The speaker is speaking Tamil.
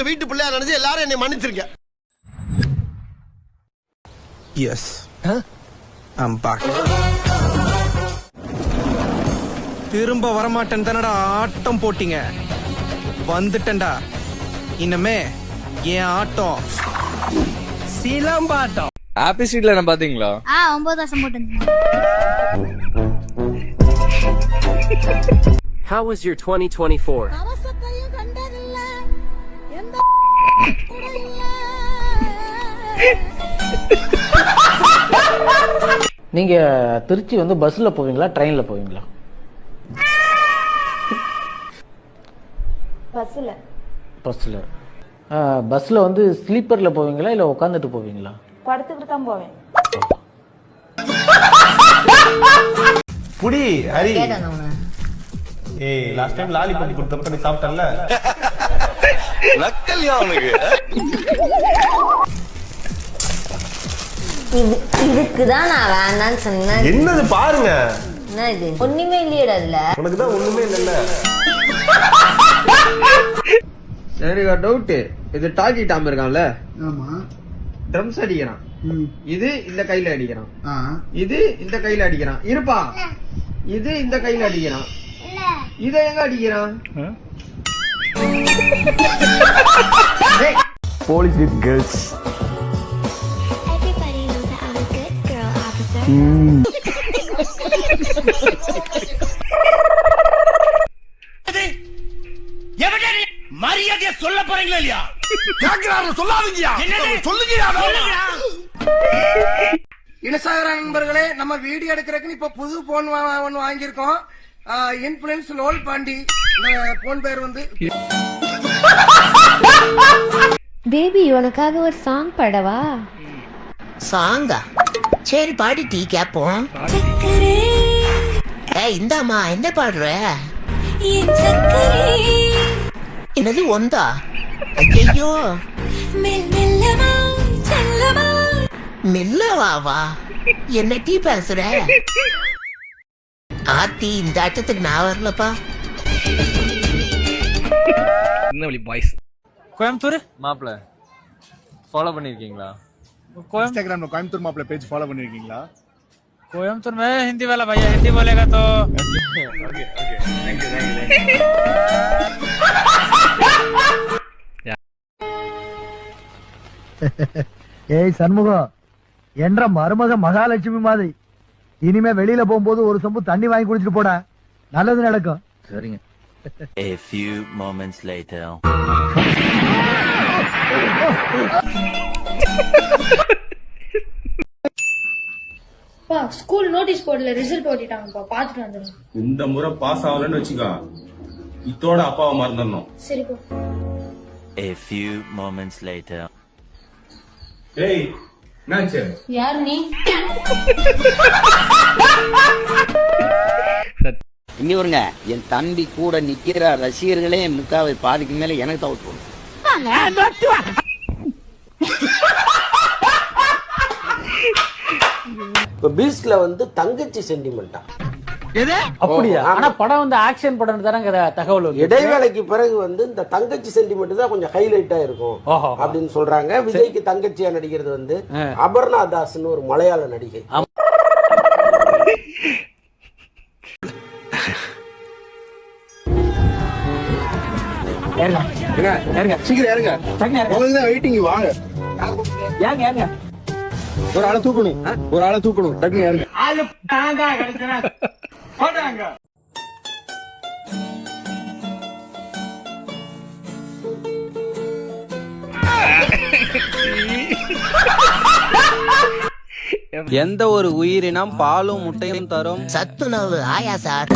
உங்க வீட்டு பிள்ளையா நினைச்சு எல்லாரும் என்னை மன்னிச்சிருங்க. Yes. I'm back. திரும்ப வரமாட்டேன் தானடா ஆட்டம் போட்டீங்க. வந்துட்டேன்டா. இனிமே என் ஆட்டம் சிலம்பாட்டம். ஹாப்பி ஸ்ட்ரீட்ல நான் பாத்தீங்களா? 9 வருஷம் போட்டு. How was your 2024? நீங்க திருச்சி வந்து பஸ்ல போவீங்களா ட்ரெயின்ல போவீங்களா? பஸ்ல. பஸ்ல வந்து ஸ்லீப்பர்ல போவீங்களா இல்ல உட்காந்துட்டு போவீங்களா? படுத்துக்கிட்டு தான் போவேன். புடி ஹரி. ஏய் லாஸ்ட் டைம் லாலிபாப் கொடுத்தப்ப நீ சாப்பிட்டல்ல? நக்கல்யா அவனுக்கு. இதுக்கு தான் நான் வேண்டான்னு சொன்னேன். என்னது பாருங்க. என்ன இது? ஒண்ணுமே இல்லையடா அதுல. உனக்கு தான் ஒண்ணுமே இல்லல்ல. சரிடா டவுட். இது டாக்கி டாம் இருக்கான்ல? ஆமா. ட்ரம்ஸ் அடிக்கிறான். இது இந்த கையில அடிக்கிறான். இது இந்த கையில அடிக்கிறான். இருப்பா. இது இந்த கையில அடிக்கிறான். இத எங்க அடிக்கிறான்? Police with girls. Everybody knows that I'm a good girl, officer. மரியாதையா சொல்ல போறீங்களா இல்லையா? கேக்குறாரு சொல்லாதீங்கயா. சொல்லுங்கயா. இனசாகர நண்பர்களே, நம்ம வீடியோ எடுக்கிறதுக்கு இப்ப புது போன் ஒன்னு வாங்கியிருக்கோம். இன்ஃபுளுன்ஸ் லோல் பாண்டி. இந்த போன் பேர் வந்து பேபி, உனக்காக ஒரு சாங் பாடவா? சாங்கா? சரி பாடி டீ கேப்போம். ஏய் இந்தாமா, என்ன பாடுற? என்னது ஒந்தா? ஐயோ மெல்லவாவா? என்ன டீ பேசுற? ஆத்தி இந்த ஆட்டத்துக்கு நான் வரலப்பா. கோயம்புத்தூர் மாப்ள ஃபாலோ பண்ணிருக்கீங்களா? இன்ஸ்டாகிராம்ல கோயம்புத்தூர் மாப்ள பேஜ் ஃபாலோ பண்ணிருக்கீங்களா? कोयम्बतूर में हिंदी वाला भैया हिंदी बोलेगा तो ओके थैंक यू ஏய் சண்முகம், என்ற மருமக மகாலட்சுமி மாதிரி இனிமே வெளியில போகும்போது ஒரு சொம்பு தண்ணி வாங்கி குடிச்சிட்டு போடா, நல்லது நடக்கும். சரிங்க. A few moments later. School notice போர்டுல ரிசல்ட் ஓட்டிட்டாங்கப்பா, பாத்துட்டு வந்துருங்க. இந்த முறை பாஸ் ஆகலன்னு வச்சுக்கோ, இதோட அப்பாவை மறந்துடணும். சரி போ. A few moments later. ஏய் என்னாச்சு? யார் நீ? இங்க வருங்க, என் தம்பி கூட நிக்கிற ரசிகர்களே முக்காவை பாதிக்கு மேல எனக்கு தான் விட்டுருவோம். இப்ப பீஸ்ட்ல வந்து தங்கச்சி சென்டிமெண்டா அப்படியா? ஆனா படம் வந்து ஆக்ஷன் படம் தானங்க தகவல். இடைவேளைக்கு பிறகு வந்து இந்த தங்கச்சி சென்டிமெண்ட் தான் கொஞ்சம் ஹைலைட்டா இருக்கும் அப்படின்னு சொல்றாங்க. விஜய்க்கு தங்கச்சியா நடிக்கிறது வந்து அபர்ணா தாஸ்னு ஒரு மலையாள நடிகை. சீக்கிரம் ஏறுங்க. உங்களுக்கு தான் வெயிட்டிங். வாங்க. ஏங்க ஏங்க ஒரு ஆளை தூக்கணும், ஒரு ஆளை தூக்கணும். டக்குனு ஏறுங்க. எந்த ஒரு உயிரினம் பாலும் முட்டையும் தரும்? சத்துணவு ஆயா சார்.